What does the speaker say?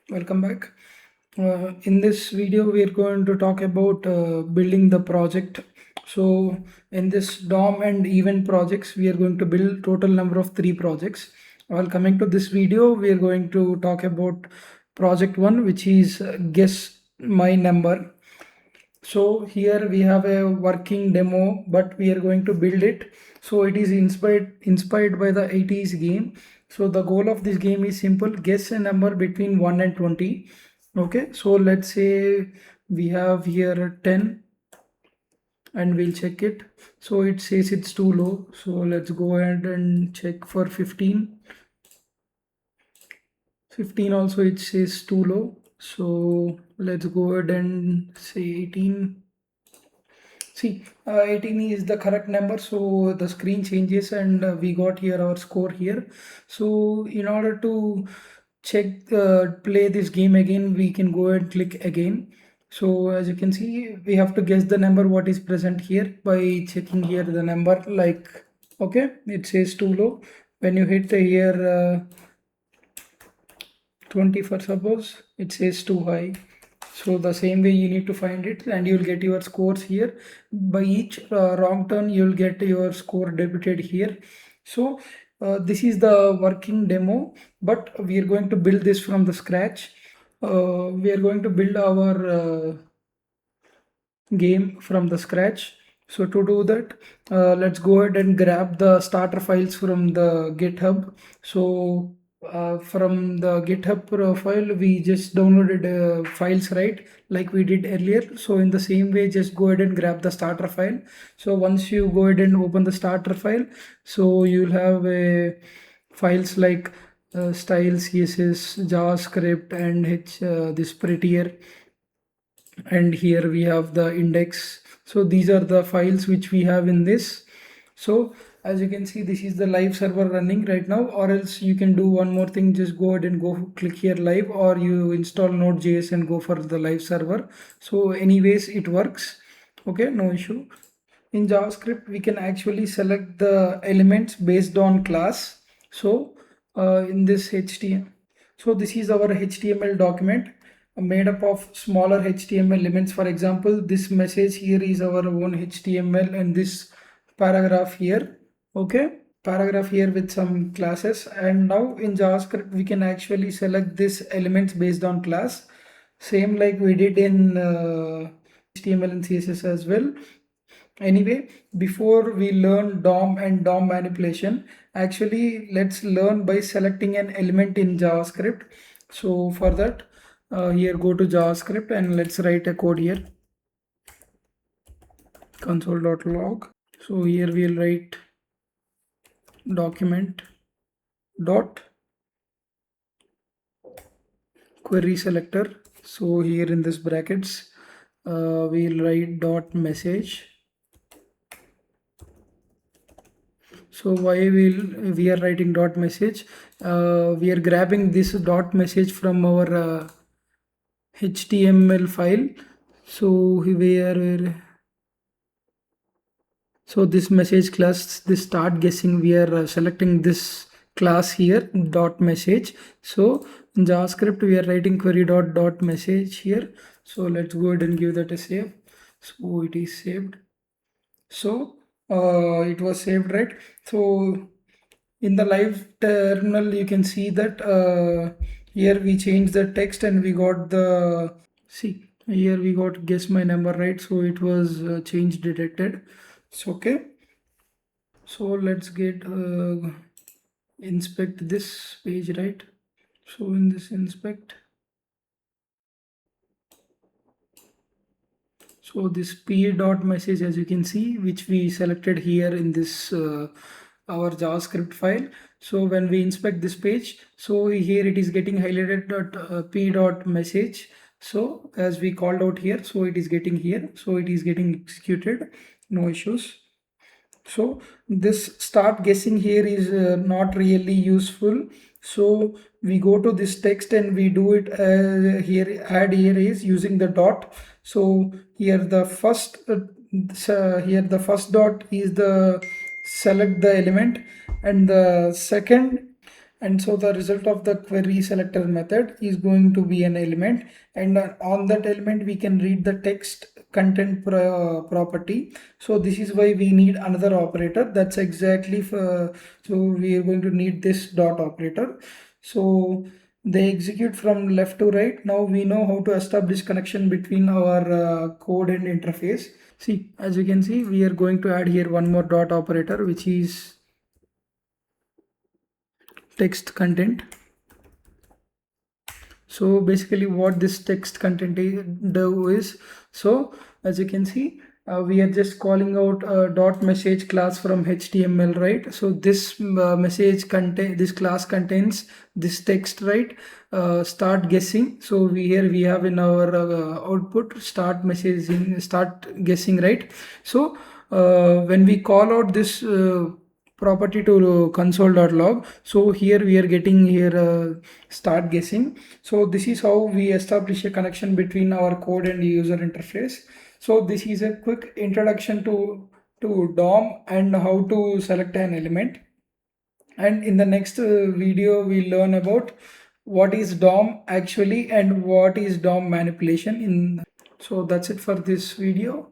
Welcome back. In this video, we are going to talk about building the project. So in this DOM and event projects, we are going to build total number of 3 projects. While coming to this video, we are going to talk about project 1, which is guess my number. So here we have a working demo, but we are going to build it. So it is inspired by the 80s game. So the goal of this game is simple: guess a number between 1 and 20. Okay, so let's say we have here 10 and we'll check it. So it says it's too low. So let's go ahead and check for 15. 15 also it says too low. So let's go ahead and say 18. See, 18 is the correct number, so the screen changes and we got here our score here. So in order to check play this game again, we can go and click again. So as you can see, we have to guess the number what is present here by checking here the number, like, okay, it says too low. When you hit the here 20 for suppose, it says too high. So the same way you need to find it and you'll get your scores here. By each wrong turn, you'll get your score debited here. So this is the working demo, but we are going to build this from the scratch. We are going to build our game from the scratch. So to do that, let's go ahead and grab the starter files from the GitHub. So from the GitHub profile, we just downloaded files, right, like we did earlier. So in the same way, just go ahead and grab the starter file. So once you go ahead and open the starter file, so you'll have files like style, CSS, JavaScript, and this prettier. And here we have the index. So these are the files which we have in this. So as you can see, this is the live server running right now, or else you can do one more thing, just go ahead and go click here live, or you install node.js and go for the live server. So anyways it works. Okay, no issue. In JavaScript we can actually select the elements based on class. So in this HTML, so this is our HTML document made up of smaller HTML elements. For example, this message here is our own HTML, and this paragraph here, okay, paragraph here with some classes. And now in JavaScript we can actually select this elements based on class, same like we did in HTML and CSS as well. Anyway, before we learn DOM and DOM manipulation, actually let's learn by selecting an element in JavaScript. So for that, here go to JavaScript and let's write a code here, console.log. So here we'll write document dot query selector. So here in this brackets, we'll write dot message. So why we are writing dot message? We are grabbing this dot message from our HTML file. So so this message class, this start guessing, we are selecting this class here, dot message. So in JavaScript we are writing query dot message here. So let's go ahead and give that a save. So it is saved. So it was saved, right? So in the live terminal you can see that here we changed the text and we got the, see here we got guess my number, right? So it was change detected. It's okay. So let's get inspect this page, right? So in this inspect, so this p dot message, as you can see, which we selected here in this our JavaScript file. So when we inspect this page, so here it is getting highlighted p dot message. So as we called out here, so it is getting here, so it is getting executed, no issues. So this start guessing here is not really useful. So we go to this text and we do it here, add here is using the dot. So here the first here the first dot is the select the element, and the second And so the result of the query selector method is going to be an element, and on that element we can read the text content property. So this is why we need another operator. That's exactly for, so we are going to need this dot operator. So they execute from left to right. Now we know how to establish connection between our code and interface. See, as you can see, we are going to add here one more dot operator, which is text content. So basically what this text content do is, so as you can see, we are just calling out a dot message class from HTML, right? So this message contain, this class contains this text, right? Start guessing. So we have in our output start messaging, start guessing, right? So when we call out this property to console.log, so here we are getting here start guessing. So this is how we establish a connection between our code and user interface. So this is a quick introduction to DOM and how to select an element. And in the next video we'll learn about what is DOM actually and what is DOM manipulation in. So that's it for this video.